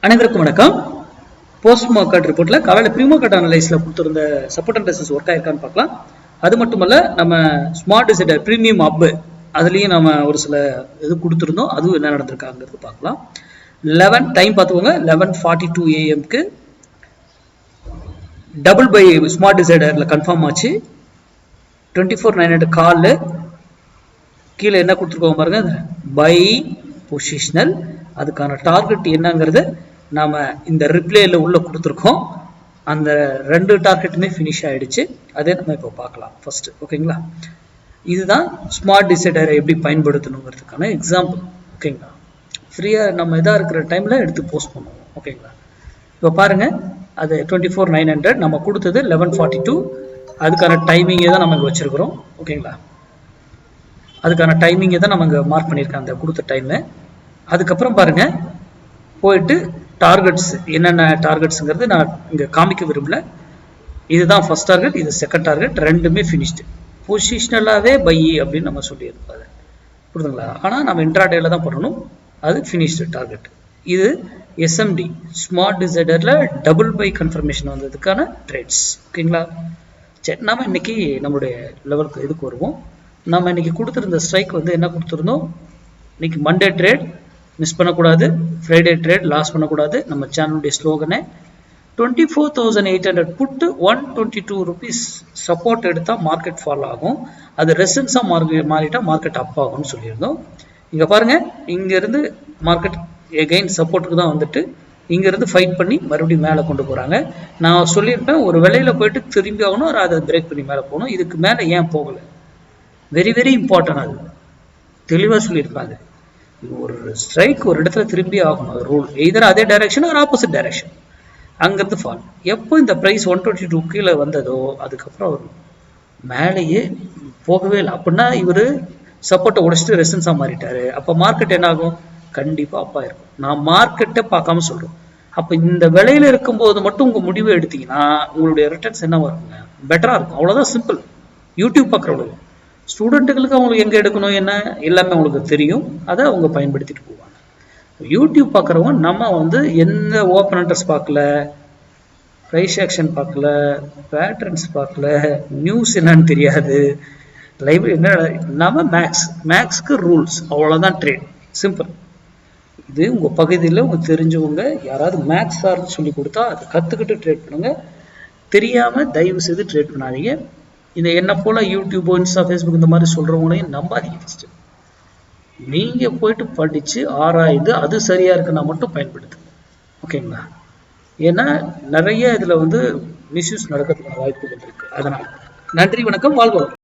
அனைவருக்கும் வணக்கம். Post market ரிப்போர்ட்ல காலையில ப்ரீ மார்க்கெட் அனலைஸ்ல கொடுத்திருந்த சப்போர்ட் அண்ட் ரெசிஸ்டன்ஸ் ஒர்க் ஆயிருக்கான்னு பார்க்கலாம். அது மட்டுமல்ல, நம்ம ஸ்மார்ட் டிசைடர் பிரீமியம் அப் அதுலயும் நம்ம ஒரு சில இது கொடுத்துருந்தோம். அதுவும் என்ன நடந்திருக்காங்கிறது பார்க்கலாம். 11 டைம் பார்த்துக்கோங்க. 11:42 AM டபுள் பை ஸ்மார்ட் டிசைடர்ல கன்ஃபார்ம் ஆச்சு. 24,900 கால் கீழே என்ன கொடுத்துருக்கோம் பாருங்க, பை பொசிஷனல். அதுக்கான டார்கெட் என்னங்கிறது நாம இந்த ரிப்ளேல உள்ள கொடுத்துருக்கோம். அந்த ரெண்டு டார்கெட்டுமே ஃபினிஷ் ஆயிடுச்சு. அதே நம்ம இப்போ பார்க்கலாம் ஃபர்ஸ்ட். ஓகேங்களா, இதுதான் ஸ்மார்ட் டிசைடரை எப்படி பயன்படுத்தணுங்கிறதுக்கான எக்ஸாம்பிள். ஓகேங்களா, ஃப்ரீயா நம்ம இதாக இருக்கிற டைம்ல எடுத்து போஸ்ட் பண்ணுவோம். ஓகேங்களா, இப்போ பாருங்க, அது 24,900 நம்ம கொடுத்தது 11:42. அதுக்கான டைமிங்கே தான் நம்ம இங்கே வச்சிருக்கிறோம். ஓகேங்களா, அதுக்கான டைமிங்கை தான் நம்ம இங்கே மார்க் பண்ணியிருக்கோம், அந்த கொடுத்த டைமு. அதுக்கப்புறம் பாருங்க, போயிட்டு டார்கெட்ஸ் என்னென்ன டார்கெட்ஸுங்கிறது நான் இங்கே காமிக்க விரும்பல. இதுதான் ஃபர்ஸ்ட் டார்கெட், இது செகண்ட் டார்கெட், ரெண்டுமே ஃபினிஷ்டு. பொசிஷனலாகவே பை அப்படின்னு நம்ம சொல்லியிருப்போம். அது புரியுதுங்களா? ஆனால் நம்ம இன்ட்ராடேல தான் பண்ணணும். அது ஃபினிஷ்டு டார்கெட். இது எஸ்எம்டி ஸ்மார்ட் டிசைடரில் டபுள் பை கன்ஃபர்மேஷன் வந்ததுக்கான ட்ரேட்ஸ். ஓகேங்களா, சரி, நம்ம இன்னைக்கு நம்மளுடைய லெவலுக்கு இதுக்கு வருவோம். நம்ம இன்னைக்கு கொடுத்துருந்த ஸ்ட்ரைக் வந்து என்ன கொடுத்துருந்தோம்? இன்னைக்கு மண்டே ட்ரேட் மிஸ் பண்ணக்கூடாது, ஃப்ரைடே ட்ரேட் லாஸ் பண்ணக்கூடாது. நம்ம சேனலுடைய ஸ்லோகனை 24,800 புட்டு 122 rupees சப்போர்ட் எடுத்தால் மார்க்கெட் ஃபால் ஆகும், அது ரெசன்ஸாக மாறிட்டா மார்க்கெட் அப் ஆகும்னு சொல்லியிருந்தோம். இங்கே பாருங்க, இங்கேருந்து மார்க்கெட் எகைன் சப்போர்ட்டுக்கு தான் வந்துட்டு இங்கேருந்து ஃபைட் பண்ணி மறுபடியும் மேலே கொண்டு போகிறாங்க. நான் சொல்லியிருப்பேன், ஒரு விலையில் போயிட்டு திரும்பி ஆகணும், அதை பிரேக் பண்ணி மேலே போகணும். இதுக்கு மேலே ஏன் போகலை? Very very important. அது தெளிவாக சொல்லியிருப்பாங்க. ஒரு ஸ்ட்ரைக் ஒரு இடத்துல திரும்பி ஆகணும், அது ரூல். எய்தர் அதே டைரக்ஷன் ஒரு ஆப்போசிட் டைரக்ஷன். அங்கிருந்து ஃபால். எப்போ இந்த ப்ரைஸ் 122 கீழே வந்ததோ அதுக்கப்புறம் அவர் மேலேயே போகவே இல்லை. அப்படின்னா இவர் சப்போர்ட்டை உடைச்சிட்டு ரெசன்ஸாக மாறிட்டாரு. அப்போ மார்க்கெட் என்ன ஆகும்? கண்டிப்பாக அப்பா இருக்கும். நான் மார்க்கெட்டை பார்க்காம சொல்கிறோம். அப்போ இந்த விலையில இருக்கும்போது மட்டும் உங்கள் முடிவு எடுத்தீங்கன்னா உங்களுடைய ரிட்டர்ன்ஸ் என்ன வருங்க? பெட்டராக இருக்கும். அவ்வளோதான், சிம்பிள். யூடியூப் பார்க்குறவங்களுக்கு, ஸ்டூடெண்ட்டுகளுக்கு அவங்களுக்கு எங்கே எடுக்கணும் என்ன எல்லாமே அவங்களுக்கு தெரியும். அதை அவங்க பயன்படுத்திட்டு போவாங்க. யூடியூப் பார்க்குறவங்க நம்ம வந்து எந்த ஓப்பன் இன்ட்ரெஸ்ட் பார்க்கல, ப்ரைஸ் ஆக்ஷன் பார்க்கல, பேட்டர்ன்ஸ் பார்க்கல, நியூஸ் என்னன்னு தெரியாது, லைவ் என்ன, நம்ம மேக்ஸ்க்கு ரூல்ஸ் அவ்வளோதான். Trade simple. இது உங்கள் பகுதியில் உங்கள் தெரிஞ்சவங்க யாராவது மேக்ஸ் சார்னு சொல்லி கொடுத்தா அதை கற்றுக்கிட்டு ட்ரேட் பண்ணுங்க. தெரியாமல் தயவு செய்து ட்ரேட் பண்ணாதீங்க. இந்த என்ன போல யூடியூப், இன்ஸ்டா, ஃபேஸ்புக் இந்த மாதிரி சொல்றவங்களையும் நம்பாதீங்க. ஃபர்ஸ்ட் நீங்க போயிட்டு படிச்சு ஆராய்ந்து அது சரியா இருக்குன்னா மட்டும் பயன்படுத்துங்க. ஓகேங்களா, ஏன்னா நிறைய இதுல வந்து மிஸ்யூஸ் நடக்கிறதுக்கான வாய்ப்புகள் இருக்கு. அதனால நன்றி, வணக்கம், வாழ்க.